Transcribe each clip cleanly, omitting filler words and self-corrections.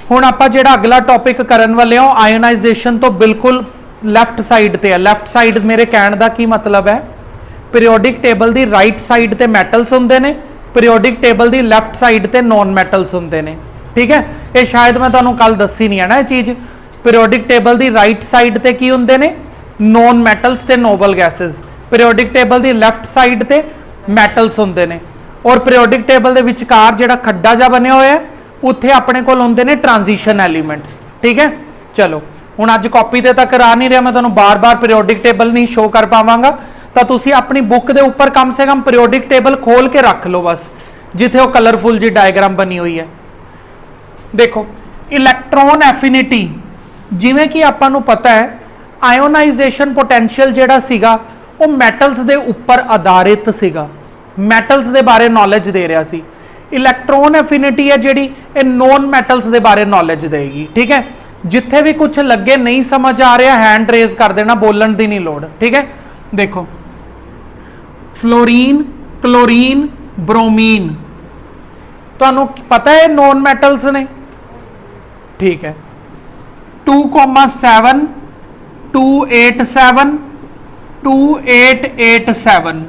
हुण आपां जिहड़ा अगला टॉपिक करन वाले हो आयोनाइजेशन तो बिल्कुल लैफ्ट साइड ते है। लैफ्ट साइड मेरे कहण दा की मतलब है, पीरियोडिक टेबल दी राइट साइड ते मैटल्स हुंदे ने, पीरियोडिक टेबल दी लैफ्ट साइड ते नॉन मैटल्स हुंदे ने। ठीक है, ये शायद मैं तुहानूं कल दस्सी नहीं है ना ये चीज़। पीरियोडिक टेबल दी राइट साइड ते की हुंदे ने, नॉन मैटल्स ते नोबल गैसेस। पीरियोडिक टेबल दी लैफ्ट साइड ते मैटल्स हुंदे ने, और पीरियोडिक टेबल दे विचकार जिहड़ा खड्डा जा बनिया होया है उत्थे अपने कोल हुंदे ने ट्रांजिशन एलीमेंट्स। ठीक है, चलो हुण अज कॉपी ते तां करा नहीं रहा, मैं तुहानूं बार बार पीरियोडिक टेबल नहीं शो कर पावांगा, तो तुसीं अपनी बुक के उपर कम से कम पीरियोडिक टेबल खोल के रख लो बस, जिथे वो कलरफुल जी डायग्राम बनी हुई है। देखो इलैक्ट्रॉन एफिनिटी, जिवें कि आपां नूं पता है आयोनाइजेशन पोटेंशियल जिहड़ा सीगा वो मैटल्स दे उपर आधारित सीगा, मैटल्स दे बारे नॉलेज दे रहा सी। इलैक्ट्रॉन एफिनिटी है जिहड़ी ये नॉन मैटल्स दे बारे नॉलेज देगी। ठीक है, जिथे भी कुछ लगे नहीं समझ आ रहा हैंड रेज कर देना, बोलन की नहीं लोड़। ठीक है, देखो फ्लोरीन, क्लोरीन, ब्रोमीन, तुहानूं पता है नॉन मैटल्स ने। ठीक है, 2,7 287 2887,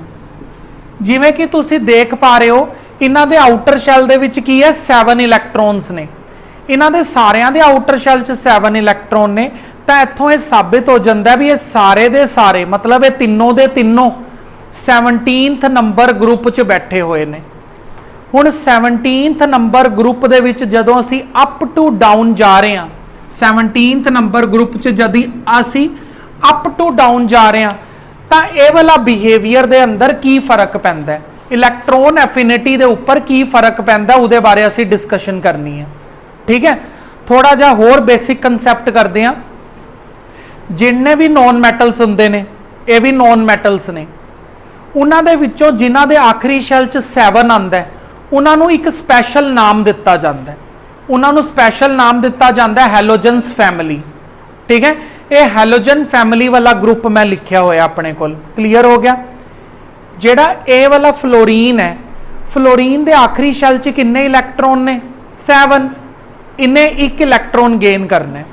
जिवें कि तुसीं देख पा रहे हो इन्हां दे आउटर शैल दे विच की है 7 इलैक्ट्रॉन्स ने, इन्हां दे सारियां दे आउटर शैल च 7 इलैक्ट्रॉन ने। तो इत्थों ये साबित हो जाता है भी ये सारे दे सारे मतलब ये तीनों दे तीनों 17th नंबर ग्रुप च बैठे हुए ने। हुण 17th नंबर ग्रुप दे विच जदों असीं अप टू डाउन जा रहे हैं, 17th नंबर ग्रुप च जदी असीं अप टू डाउन जा रहे हैं तो यह वाला बिहेवियर दे अंदर की फर्क पैंदा है, इलैक्ट्रॉन एफिनिटी दे उपर की फर्क पैंदा उहदे बारे असीं डिस्कशन करनी है। ठीक है, थोड़ा जा होर बेसिक कंसैप्ट करते हैं। जिन्ने भी नॉन मैटल्स हुंदे ने ये भी नॉन मैटल्स ने, उन्हां दे विच्चों जिन्हां दे आखिरी शैल च 7 आंदा है उन्हां नूं एक स्पैशल नाम दिता जाता है, उन्हां नूं स्पैशल नाम दिता जाता है हैलोजन्स फैमिली। ठीक है, ये हैलोजन फैमिली वाला ग्रुप मैं लिखा होया अपने कोल, क्लीयर हो गया। जेड़ा ए वाला फ्लोरीन है, फ्लोरीन दे आखिरी शैल च किन्ने इलैक्ट्रॉन ने 7, इन्हें एक इलैक्ट्रॉन गेन करना है।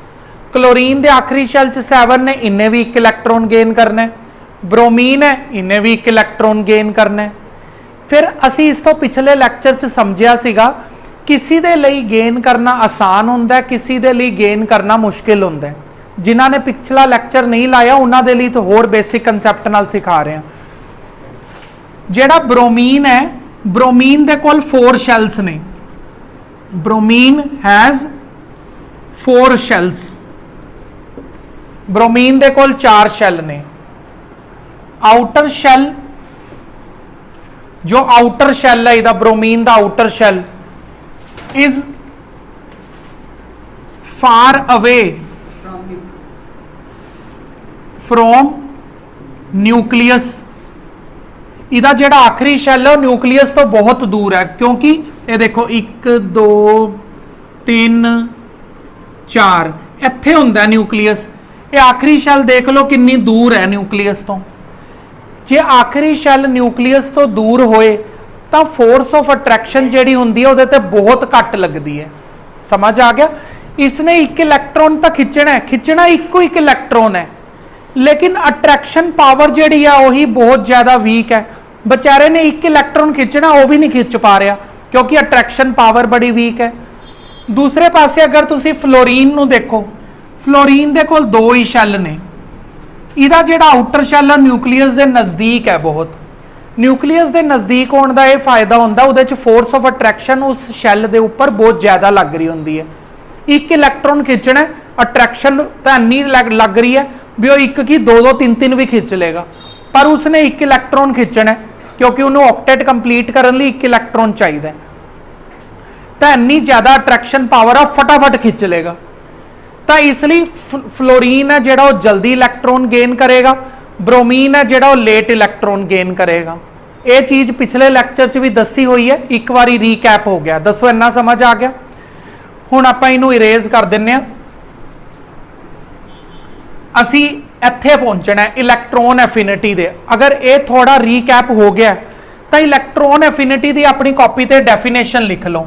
क्लोरीन दे आखिरी शैल च 7 ने, इन्हें भी एक इलैक्ट्रॉन गेन करना है। ब्रोमीन है, इन्हें भी एक इलैक्ट्रॉन गेन करना है। फिर असी इस तो पिछले लैक्चर च समझिया सीगा किसी दे लई गेन करना आसान हुंदा है, किसी दे लई गेन करना मुश्किल हुंदा है। जिन्हां ने पिछला लैक्चर नहीं लाया उन्हां दे लई तो होर बेसिक कंसैप्ट नाल सिखा रहे हैं। जेड़ा ब्रोमीन है, ब्रोमीन दे कोल 4 शैल्स ने, ब्रोमीन हैज 4 शैल्स, ब्रोमीन दे कोल 4 शैल ने। आउटर शैल, जो आउटर शैल है इहदा ब्रोमीन दा outer shell is far away from nucleus. इहदा जिहड़ा आखिरी शैल है न्यूक्लियस तो बहुत दूर है, क्योंकि ये देखो 1 2 3 4 इत्थे हुंदा न्यूक्लियस। ये आखिरी शैल देख लो कितनी दूर है न्यूक्लियस तो। जे आखिरी शैल न्यूक्लियस तो दूर होए तो फोर्स ऑफ अट्रैक्शन जिहड़ी हुंदी है उहदे ते बहुत घट लगदी है। समझ आ गया? इसने एक इलैक्ट्रॉन तो खिंचना है, खिंचना इको एक इलैक्ट्रॉन है, लेकिन अट्रैक्शन पावर जिहड़ी है वही बहुत ज़्यादा वीक है। बेचारे ने एक इलैक्ट्रॉन खिंचना वो भी नहीं खिंच पा रहा क्योंकि अट्रैक्शन पावर बड़ी वीक है। दूसरे पासे अगर तुसी फ्लोरीन नूं देखो, फ्लोरीन दे कोल 2 ही शैल ने। इहदा जिहड़ा आउटर शैल है न्यूक्लियस दे नज़दीक है बहुत। न्यूक्लियस दे नज़दीक होने का यह फायदा होंदा उहदे च फोर्स ऑफ अट्रैक्शन उस शैल दे उपर बहुत ज़्यादा लग रही होंदी है। एक इलैक्ट्रॉन खिंचना, अट्रैक्शन तो इन्नी लग रही है भी वो एक की 2 2 3 3 भी खिंच लेगा, पर उसने एक इलैक्ट्रॉन खिंचना क्योंकि उन्होंने ऑक्टेट कंप्लीट करने लिए एक इलैक्ट्रॉन चाहिए, तो इन्नी ज़्यादा अट्रैक्शन पावर आ फटाफट खिंच लेगा। तो इसलिए फ्लोरीन है जिहड़ा वो जल्दी इलैक्ट्रॉन गेन करेगा, ब्रोमीन है जिहड़ा वो लेट इलैक्ट्रॉन गेन करेगा। ये चीज़ पिछले लैक्चर च भी दसी हुई है, एक बारी रीकैप हो गया। दसो इन्ना समझ आ गया? हुण आपां इहनूं इरेज कर दिंने आ। असी इत्थे पहुंचना है इलैक्ट्रॉन एफिनिटी दे। अगर ये थोड़ा रीकैप हो गया तो इलैक्ट्रॉन एफिनिटी की अपनी कॉपी ते डेफिनेशन लिख लो।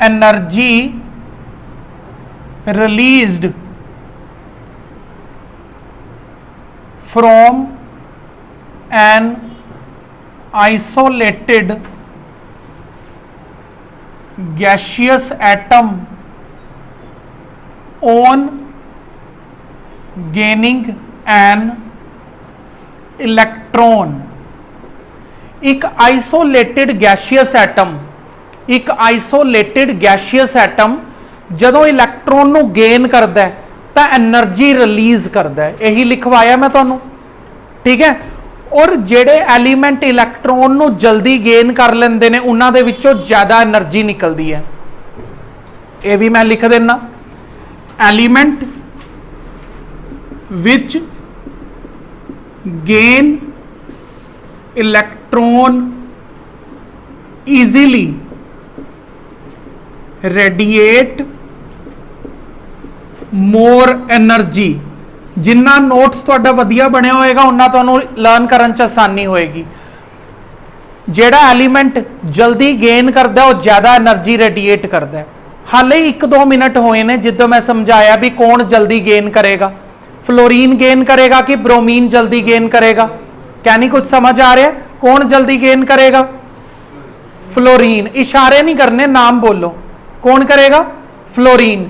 Energy released from an isolated gaseous atom on gaining an electron। एक आइसोलेटेड गैशियस एटम, एक आइसोलेटेड गैशियस एटम ਜਦੋਂ ਇਲੈਕਟ੍ਰੋਨ ਨੂੰ ਗੇਨ ਕਰਦਾ ਹੈ ਤਾਂ એનર્ਜੀ ਰਿਲੀਜ਼ ਕਰਦਾ ਹੈ। ਇਹੀ ਲਿਖਵਾਇਆ ਮੈਂ ਤੁਹਾਨੂੰ, ਠੀਕ ਹੈ। ਔਰ ਜਿਹੜੇ ਐਲੀਮੈਂਟ ਇਲੈਕਟ੍ਰੋਨ ਨੂੰ ਜਲਦੀ ਗੇਨ ਕਰ ਲੈਂਦੇ ਨੇ ਉਹਨਾਂ ਦੇ ਵਿੱਚੋਂ ਜ਼ਿਆਦਾ એનર્ਜੀ ਨਿਕਲਦੀ ਹੈ। ਇਹ ਵੀ ਮੈਂ ਲਿਖ ਦੇਣਾ, ਐਲੀਮੈਂਟ ਵਿਚ gain electron easily radiate more energy। जिन्ना नोट्स तुहाडा वधिया बनिया होएगा उन्ना तुहानू लर्न करन च आसानी होएगी। जेड़ा एलीमेंट जल्दी गेन करदा है वो ज्यादा एनर्जी रेडिएट करदा है। हाले 1-2 मिनट होए ने जिद्दों मैं समझाया भी कौन जल्दी गेन करेगा, फ्लोरीन गेन करेगा कि ब्रोमीन जल्दी गेन करेगा। क्या नहीं कुछ समझ आ रहा है? कौन जल्दी गेन करेगा? फ्लोरीन। इशारे नहीं करने, नाम बोलो। कौन करेगा? फ्लोरीन।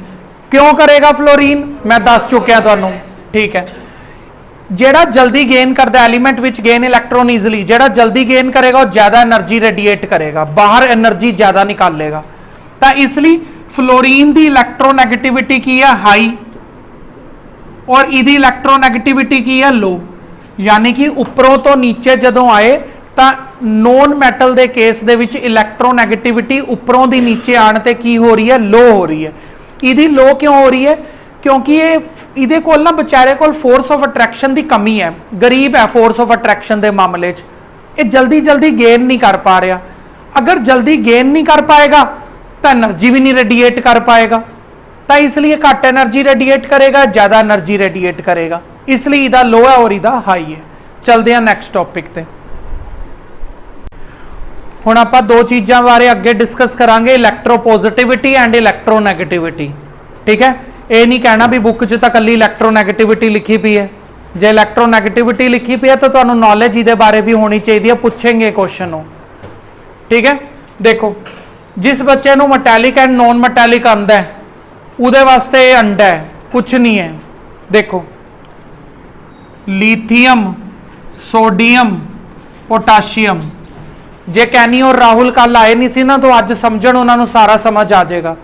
क्यों करेगा फ्लोरीन? मैं दस चुकिया तुहानू, ठीक है। जेड़ा जल्दी गेन करता एलीमेंट विच गेन इलैक्ट्रॉन ईजिली, जेड़ा जल्दी गेन करेगा वो ज्यादा एनर्जी रेडिएट करेगा, बाहर एनर्जी ज्यादा निकालेगा। तो इसलिए फ्लोरीन की इलैक्ट्रोनैगेटिविटी की है हाई और इहदी इलैक्ट्रोनैगेटिविटी की है लो। यानी कि उपरों तो नीचे जदों आए तो नॉन मैटल के केस दे विच इलैक्ट्रोनैगेटिविटी उपरों दी नीचे आने ते की हो रही है? लो हो रही है। इहदी लो क्यों हो रही है? क्योंकि ये इहदे कोल ना बेचारे कोल फोर्स ऑफ अट्रैक्शन की कमी है, गरीब है फोर्स ऑफ अट्रैक्शन के मामले च। ये जल्दी जल्दी गेन नहीं कर पा रहा। अगर जल्दी गेन नहीं कर पाएगा तो एनर्जी भी नहीं रेडिएट कर पाएगा, तो इसलिए घट एनर्जी रेडिएट करेगा, ज़्यादा एनर्जी रेडिएट करेगा। इसलिए इहदा लो है और इहदा हाई है। चलते हैं नैक्सट टॉपिक ते। हुण आपां दो चीज़ों बारे अगे डिस्कस करांगे, इलैक्ट्रोपॉजिटिविटी एंड इलैक्ट्रोनैगेटिविटी, ठीक है। ये नहीं कहना भी बुक च तां कल्ली इलैक्ट्रोनैगेटिविटी लिखी पई है। जे इलैक्ट्रोनैगेटिविटी लिखी पई है तो तुहानूं नॉलेज इहदे बारे भी होनी चाहिए है, पूछेंगे क्वेश्चन हो, ठीक है। देखो जिस बच्चे नूं मैटैलिक एंड नॉन मैटैलिक आंदा है उहदे वास्ते अंडा है, कुछ नहीं है। देखो लिथियम, सोडियम, पोटाशियम। जे कैनी और राहुल कल आए नहीं सी ना तो अज समझण उन्होंने सारा समझ आ जाएगा।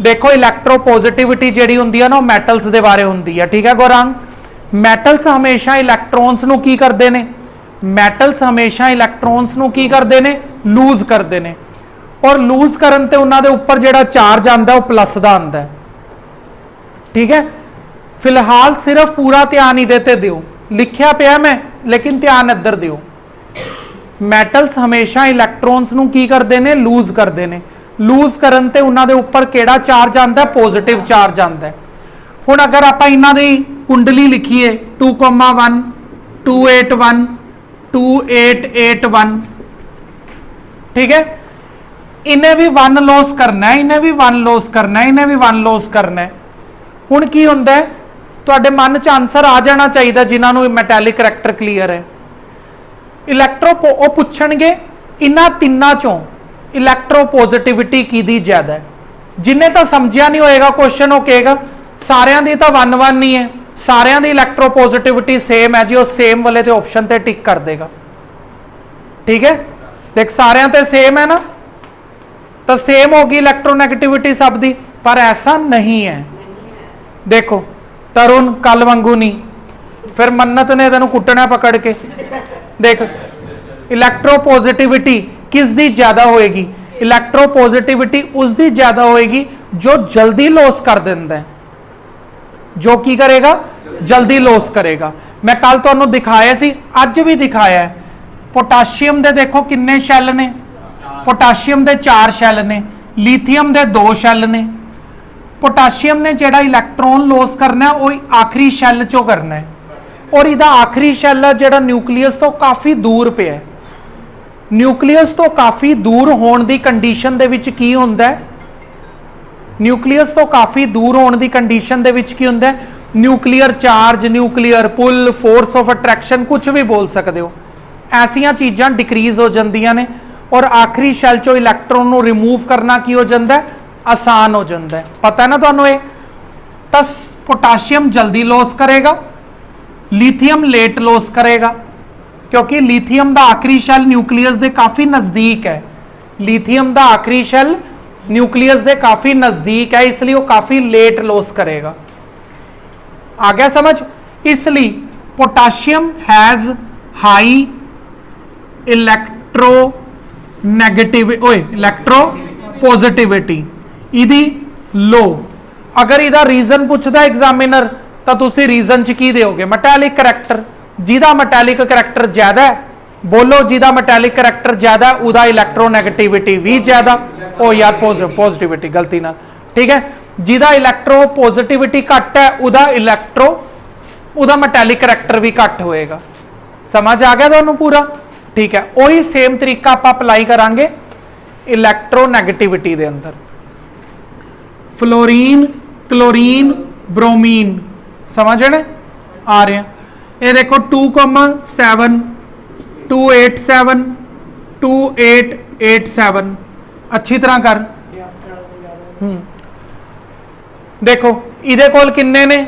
देखो इलैक्ट्रोपॉजिटिविटी जिहड़ी हुंदी है ना मैटल्स दे बारे हुंदी है, ठीक है गौरांग। मैटल्स हमेशा इलैक्ट्रॉन्स नूं की करदे ने? मैटल्स हमेशा इलैक्ट्रॉन्स नूं की करदे ने? लूज करदे ने। और लूज करन ते उन्हां दे उपर जिहड़ा चार्ज आंदा वो प्लस दा आंदा है, ठीक है। फिलहाल सिर्फ पूरा ध्यान इहदे ते दिओ, लिखिया पिया मैं लेकिन ध्यान इधर दिओ। मैटल्स हमेशा इलैक्ट्रॉन्स नूं की करदे ने? लूज करदे ने। लूज करन ते उन्हां दे उपर किहड़ा चार्ज आंदा? पॉजिटिव चार्ज आंदा है। हुण अगर आपां इन्हां दी कुंडली लिखीए 2,1 281 2881, ठीक है। इन्हें भी 1 लॉस करना है, इन्हें भी 1 लॉस करना है, इन्हें भी 1 लॉस करना है। हुण की हुंदा है तुहाडे मन च आंसर आ जाना चाहिए जिन्होंने मैटैलिक करैक्टर क्लीयर है। इलैक्ट्रो वो पूछणगे इन्हां तिन्नां चों इलैक्ट्रोपॉजिटिविटी किहदी ज़्यादा है। जिन्हें तो समझिया नहीं होएगा क्वेश्चन वो कहेगा सारियां दी तो 1-1 नहीं है, सारियां दी इलैक्ट्रोपॉजिटिविटी सेम है जी, वो सेम वाले ते ऑप्शन ते टिक कर देगा, ठीक है। देख सारियां ते सेम है ना, तो सेम होगी इलैक्ट्रोनैगेटिविटी सब दी, पर ऐसा नहीं है। देखो तरुण कल वांगू नहीं, फिर मन्नत ने तेन कुटना पकड़ के। देख इलैक्ट्रोपॉजिटिविटी किस दी ज्यादा होएगी? इलैक्ट्रोपॉजिटिविटी उस दी ज्यादा होएगी जो जल्दी लॉस कर देंदा है। जो की करेगा? जल्दी लॉस करेगा। मैं कल तुहानू दिखाया सी, अज भी दिखाया है। पोटाशियम दे देखो किन्ने शैल ने? पोटाशियम दे 4 शैल ने, लिथियम दे 2 शैल ने। पोटाशियम ने जिहड़ा इलैक्ट्रॉन लॉस करना है वो आखिरी शैल चो करना है, और इहदा आखिरी शैल है जिहड़ा न्यूक्लियस तो काफ़ी दूर पे है। न्यूक्लियस तो काफ़ी दूर होने की कंडीशन दे विच की हुंदा है? न्यूक्लियस तो काफ़ी दूर होने की कंडीशन दे विच की हुंदा है nuclear charge, nuclear pull, force of attraction, कुछ भी बोल सकते हो। ऐसिया चीज़ां डिक्रीज हो जांदियां ने और आखिरी शैल चो इलैक्ट्रॉन को रिमूव करना की हो जाता है, आसान हो जाता है। पता है ना तुहानूं ये? तो पोटाशियम जल्दी लॉस करेगा, लिथियम लेट लॉस करेगा, क्योंकि लिथियम का आखिरी शैल न्यूक्लियस के काफ़ी नज़दीक है। लिथियम का आखिरी शैल न्यूक्लियस के काफ़ी नज़दीक है, इसलिए वो काफ़ी लेट लॉस करेगा। आ गया समझ? इसलिए potassium has high electronegative electropositivity, इदी लो। अगर इहदा रीजन पूछता एग्जामिनर तो तुसी रीजन च की दोगे? मैटैलिक करैक्टर। जिहदा मैटैलिक करैक्टर ज्यादा है, बोलो जिहदा मैटैलिक करैक्टर ज्यादा उहदा इलैक्ट्रोनैगेटिविटी भी ज्यादा। ओ यार पॉजिटिविटी गलती ना, ठीक है। जिहदा इलैक्ट्रो पॉजिटिविटी घट है उहदा मैटैलिक करैक्टर भी घट होएगा। समझ आ गया तुहानूं पूरा? ठीक है। वही सेम तरीका आप अप्लाई करांगे इलैक्ट्रोनैगेटिविटी दे अंदर। फ्लोरीन, क्लोरीन, ब्रोमीन, समझ रहे आ रहे हैं? ये देखो 2,7 287 2887 अच्छी तरह कर। देखो इहदे कोल किन्ने ने?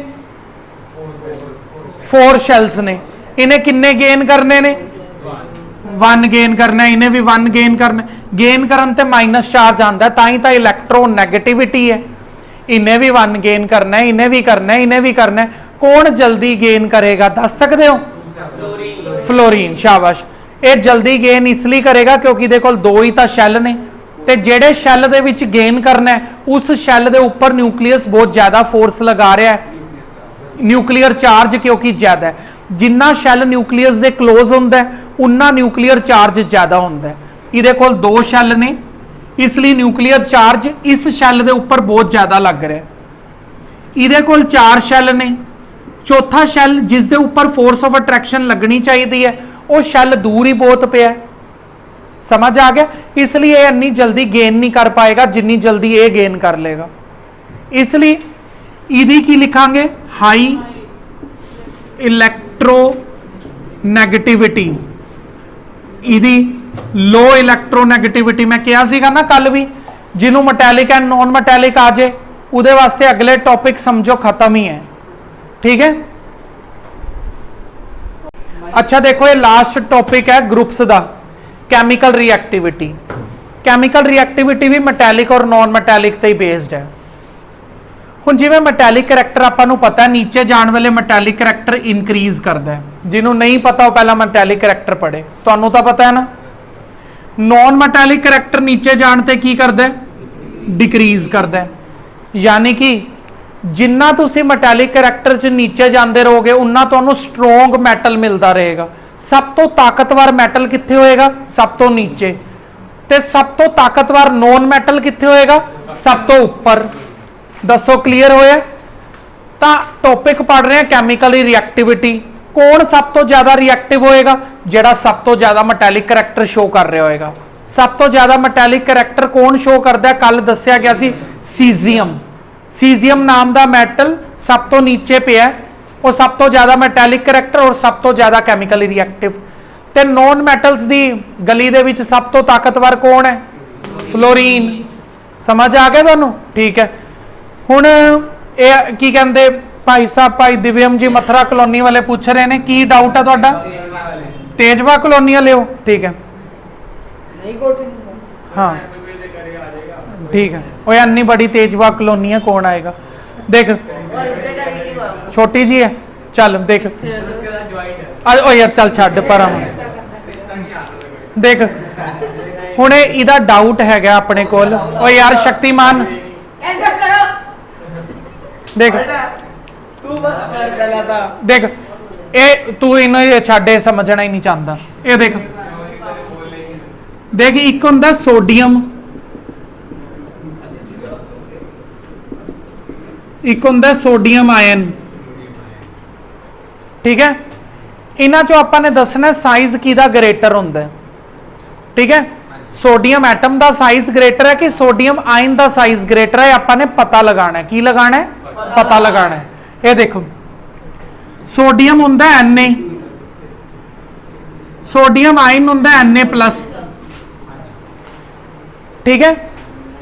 4 शैल्स ने। इन्हें किन्ने गेन करने ने? 1 गेन करना है, इन्हें भी 1 गेन करना है। गेन करन ते माइनस चार्ज आता है, ताई तो इलैक्ट्रोनैगेटिविटी है। इन्हें भी 1 गेन करना है, इन्हें भी करना है, इन्हें भी करना है। कौन जल्दी गेन करेगा दस सकते हो? फ्लोरीन। शाबाश। ये जल्दी गेन इसलिए करेगा क्योंकि इहदे कोल 2 ही तो शैल ने, ते जेड़े शैल दे विच गेन करना है उस शैल दे उपर न्यूक्लियस बहुत ज्यादा फोर्स लगा रहा है, न्यूक्लियर चार्ज क्योंकि ज्यादा है। जिन्ना शैल न्यूक्लियस दे क्लोज होंदा है उन्ना न्यूक्लियर चार्ज ज्यादा होंदा है। इहदे कोल 2 शैल ने, इसलिए न्यूक्लियर चार्ज इस शैल दे उपर बहुत ज्यादा लग रहा है। इहदे कोल 4 शैल ने, चौथा शैल जिस दे उपर फोर्स ऑफ अट्रैक्शन लगनी चाहिए है वो शैल दूर ही बहुत पिया। समझ आ गया? इसलिए ये इन्नी जल्दी गेन नहीं कर पाएगा जिन्नी जल्दी ये गेन कर लेगा। इसलिए इहदी की लिखांगे? हाई इलैक्ट्रो नैगेटिविटी, इहदी लो इलैक्ट्रोनैगेटिविटी। मैं कहा सीगा ना कल भी, जिन्हों मैटैलिक एंड नॉन मैटैलिक आ जाए उहदे वास्ते अगले टॉपिक समझो खत्म ही है। ठीक है। अच्छा देखो ये लास्ट टॉपिक है ग्रुप्स का, कैमिकल रिएक्टिविटी। कैमिकल रिएक्टिविटी भी मैटैलिक और नॉन मैटैलिक ते ही बेस्ड है। हुण जिवें मैटैलिक करैक्टर आपां नूं पता है नीचे जाण वाले मैटैलिक करैक्टर इनक्रीज करता है। जिन्हों नहीं पता वो पहला मैटैलिक करैक्टर पढ़े, तुहानूं तां पता है ना। नॉन मैटैलिक करैक्टर नीचे जाण ते की करदा है? डिक्रीज करदा है। यानी कि जिन्ना तुसी मैटैलिक करैक्टर च नीचे जाते रहोगे उन्ना तुहानूं स्ट्रोंग मैटल मिलता रहेगा। सब तो ताकतवर मैटल कित्थे होएगा? सब तो नीचे। ते सब तो ताकतवर नॉन मैटल कित्थे होएगा? सब तो ऊपर। दसो क्लीयर होया? तां टॉपिक पढ़ रहे हैं कैमिकली रिएक्टिविटी। कौन सब तो ज्यादा रिएक्टिव होएगा? जिहड़ा सब तो ज्यादा मैटैलिक करैक्टर शो कर रहा होएगा। सब तो ज्यादा मैटैलिक करैक्टर कौन शो करता है? कल दस्सिया गया सी सीजियम। सीजियम नाम का मैटल सब तो नीचे पे है, वो सब तो ज्यादा मैटैलिक करैक्टर और सब तो ज्यादा कैमिकली रिएक्टिव। ते नॉन मैटल्स दी गली दे विच सब तो ताकतवर कौन है? फ्लोरीन। समझ आ गया तुहानूं? ठीक है। हुण ये की कहंदे भाई साहब, भाई दिव्यम जी मथुरा कलोनी वाले पूछ रहे हैं की डाउट है तुहाडा? तेजवा कलोनी वाले हो? ठीक है। हाँ ठीक है। वो अन्नी बड़ी तेजवा कलोनी है, कौन आएगा? देख छोटी जी है, चल देख ओ यार चल छड्ड पर। देख हुण इहदा डाउट हैगा अपने कोल। ओ यार शक्तिमान देख देख ए तू इन्हें छड्डे समझना ही नहीं चाहता। ये देख देख एक हुंदा सोडियम, एक हुंदा सोडियम आयन। ठीक है। इन्हां चों आपां ने दसना साइज किहदा ग्रेटर हुंदा है। ठीक है। सोडियम एटम का साइज ग्रेटर है कि सोडियम आयन का साइज ग्रेटर है, आपाने पता लगाना है। की लगाना है? पता लगाना है। ये देखो सोडियम हुंदा Na, सोडियम आयन हुंदा Na+, ठीक है।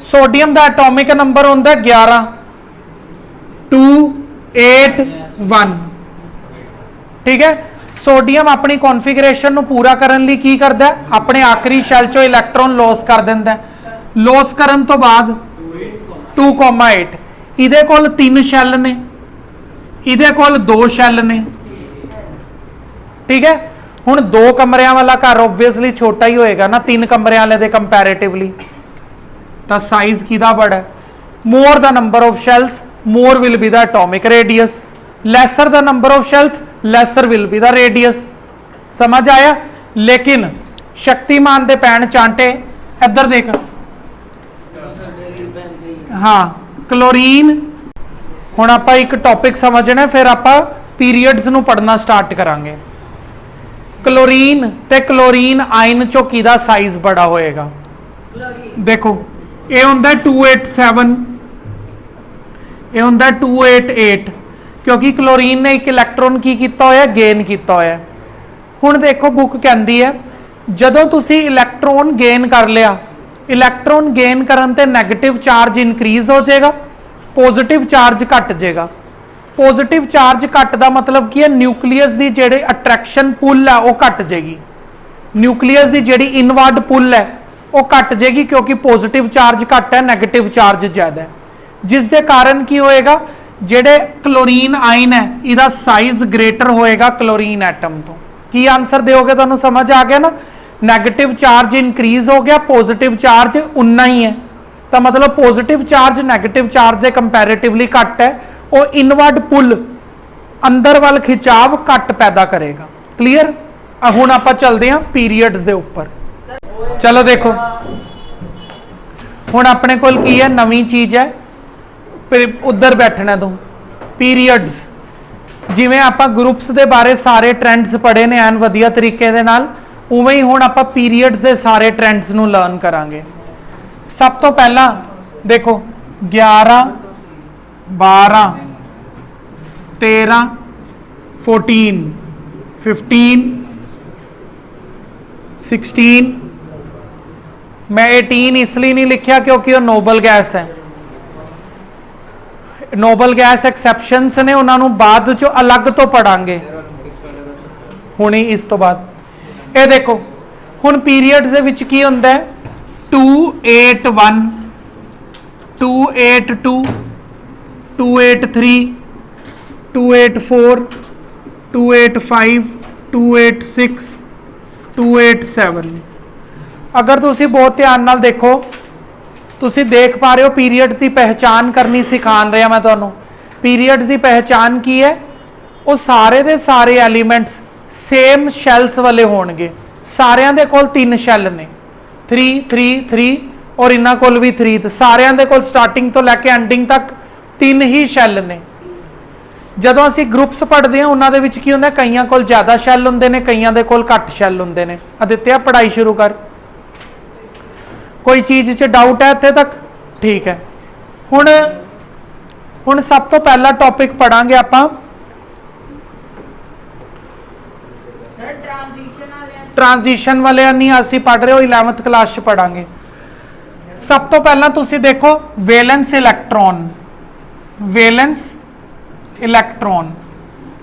सोडियम का एटॉमिक नंबर होता है 11, 281, ठीक है। सोडियम अपनी कॉन्फिगरेशन को पूरा करने लिए की करता है, अपने आखिरी शैल चो इलैक्ट्रॉन लॉस कर देता है। लॉस करने तो बाद 2,8 इहदे कोल 3 शैल ने, इहदे कोल 2 शैल ने, ठीक है। हुण 2 कमरियां वाला घर ओबवियसली छोटा ही होएगा ना 3 कमरियां वाले दे कंपैरेटिवली, तो साइज किदा बड़ा है? More the number of shells more will be the atomic radius, lesser the number of shells laser will be the radius. समझ आया? लेकिन शक्तिमान दे पैण चांटे इधर देख, हाँ क्लोरीन। हुण आपां एक टॉपिक समझना फिर आपां पीरीयड्स नूं पढ़ना स्टार्ट करांगे। क्लोरीन ते क्लोरीन आयन चो किदा साइज बड़ा होएगा? देखो ये हुंदा 287, ये हुंदा 288, क्योंकि क्लोरीन ने एक इलैक्ट्रॉन की कीता होया गेन कीता होया। हुण देखो बुक कहंदी है जदों तुसी इलैक्ट्रॉन गेन कर लिया, इलैक्ट्रॉन गेन करन ते नैगेटिव चार्ज इनक्रीज हो जाएगा, पॉजिटिव चार्ज घट जाएगा। पॉजिटिव चार्ज घट दा मतलब की है न्यूक्लियस दी जेहड़ी अट्रैक्शन पुल है वो घट जाएगी, न्यूक्लियस दी जेहड़ी इनवर्ड पुल है वो घट जाएगी, क्योंकि पॉजिटिव चार्ज घट है नैगेटिव चार्ज ज्यादा है, जिस दे कारण की होएगा जेडे क्लोरीन आयन है इहदा साइज ग्रेटर होएगा क्लोरीन एटम तो। की आंसर दोगे? तुहानू समझ आ गया ना? नैगेटिव चार्ज इंक्रीज हो गया, पॉजिटिव चार्ज उन्ना ही है, तो मतलब पॉजिटिव चार्ज नैगेटिव चार्ज से कंपैरेटिवली घट है, वो इनवर्ड पुल अंदर वाल खिंचाव घट पैदा करेगा। क्लीयर? हुण आपां चलदे हां पीरीयड्स दे उपर। चलो देखो हुण अपने कोल की है नवीं चीज है, उधर बैठना तू पीरीयड्स। जिवें आपां ग्रुप्स दे बारे सारे ट्रेंड्स पढ़े ने एन वधिया तरीके दे नाल, उवें ही हुण आपां पीरीयड्स दे सारे ट्रेंड्स नूं लर्न करांगे। सब तो पहला देखो 11, 12, 13, 14, 15, 16, मैं 18 इसलिए नहीं लिखा क्योंकि वो नोबल गैस है, नोबल गैस एक्सैप्शनस ने, उन्होंने बाद चो अलग तो पढ़ांगे हुणी इस तो बाद। ये देखो हुण पीरीयड्स दे विच की हुंदा है 281, 282, 283, 284, 285, 286, 287। अगर तुसी बहुत ध्यान नाल देखो, तुसी देख पा रहे हो पीरीयड्स की पहचान करनी सिखान रहा मैं तुहानू। पीरीयड्स की पहचान की है? वो सारे दे सारे एलीमेंट्स सेम शैल्स वाले होणगे, सारियां दे कोल 3 शैल ने, 3 3 3 और इन्हां कोल भी 3, तो सारियां दे कोल स्टार्टिंग तो लैके एंडिंग तक 3 ही शैल ने। जदों असी ग्रुप्स पढ़ते हैं उन्हां दे विच की हुंदा, कईयां कोल ज़्यादा शैल हुंदे ने, कईयां दे कोल घट शैल हुंदे ने। आदित्य पढ़ाई शुरू कर, कोई चीज़ च डाउट है इत्थे तक? ठीक है। हुण सब तो पहला टॉपिक पढ़ांगे आपां ट्रांजिशन वाले नहीं असी पढ़ रहे हो, 11th क्लास च पढ़ांगे। सब तो पहला तुसी देखो valence electron, valence electron,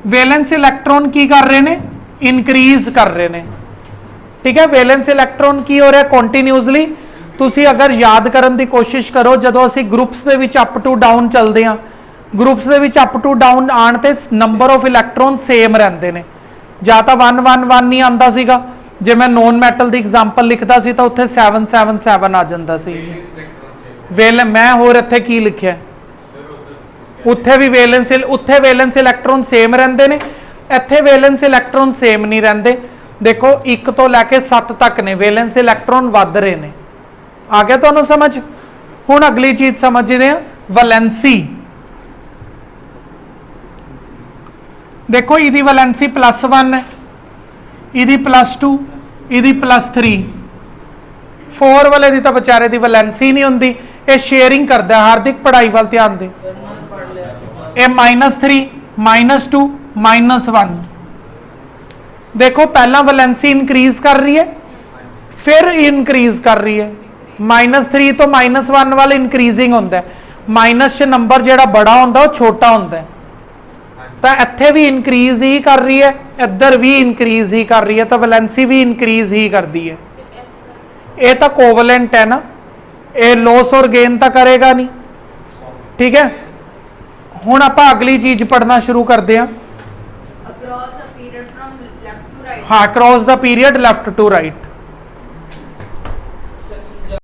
valence electron की कर रहे ने? इनक्रीज कर रहे ने, ठीक है। वैलेंस इलैक्ट्रॉन की हो रहा है कॉन्टीन्यूसली। तुसी अगर याद करने की कोशिश करो, जदों असी ग्रुप्स दे विच अप टू डाउन चलते हैं, ग्रुप्स दे विच अप टू डाउन आण ते नंबर ऑफ इलैक्ट्रॉन सेम रहंदे ने, ਜਾਂ ਤਾਂ 1 1 1 नहीं आंदा सीगा। जे मैं नॉन मैटल की एग्जाम्पल लिखता सी तो उत्थे 7 7 7 आ जांदा सी। मैं होर इत्थे की लिखिया? उत्थे भी वैलेंस इलैक्ट्रॉन सेम रहंदे ने, इत्थे वैलेंस इलैक्ट्रॉन सेम नहीं रहंदे। देखो 1 तो लैके 7 तक ने वैलेंस इलैक्ट्रॉन वध रहे ने। आ गया तुहानू समझ? हुण अगली चीज समझदे हां वैलेंसी। देखो इहदी वैलेंसी +1 है, इहदी +2, इहदी +3, 4 ਵਾਲੇ ਦੀ ਤਾਂ ਵਿਚਾਰੇ ਦੀ ਵੈਲੈਂਸੀ ਨਹੀਂ ਹੁੰਦੀ, ਇਹ ਸ਼ੇਅਰਿੰਗ ਕਰਦਾ। ਹਾਰਦਿਕ ਪੜ੍ਹਾਈ ਵੱਲ ਧਿਆਨ ਦੇ। ਇਹ -3 -2 -1 देखो पहला वैलेंसी इंक्रीज कर रही है फिर इंक्रीज कर रही है। -3 तो -1 वाल इंक्रीजिंग होंदा है। माइनस च नंबर जिहड़ा बड़ा होंदा वो छोटा होंदा है, तो इत्थे भी इंक्रीज ही कर रही है, इधर भी इंक्रीज ही कर रही है, तो वैलेंसी भी इंक्रीज ही करती है। ये तो कोवलेंट है ना, ये लॉस और गेन तो करेगा नहीं। ठीक है, हुण आपां अगली चीज पढ़ना शुरू करते हैं। हाँ, cross the period left to right.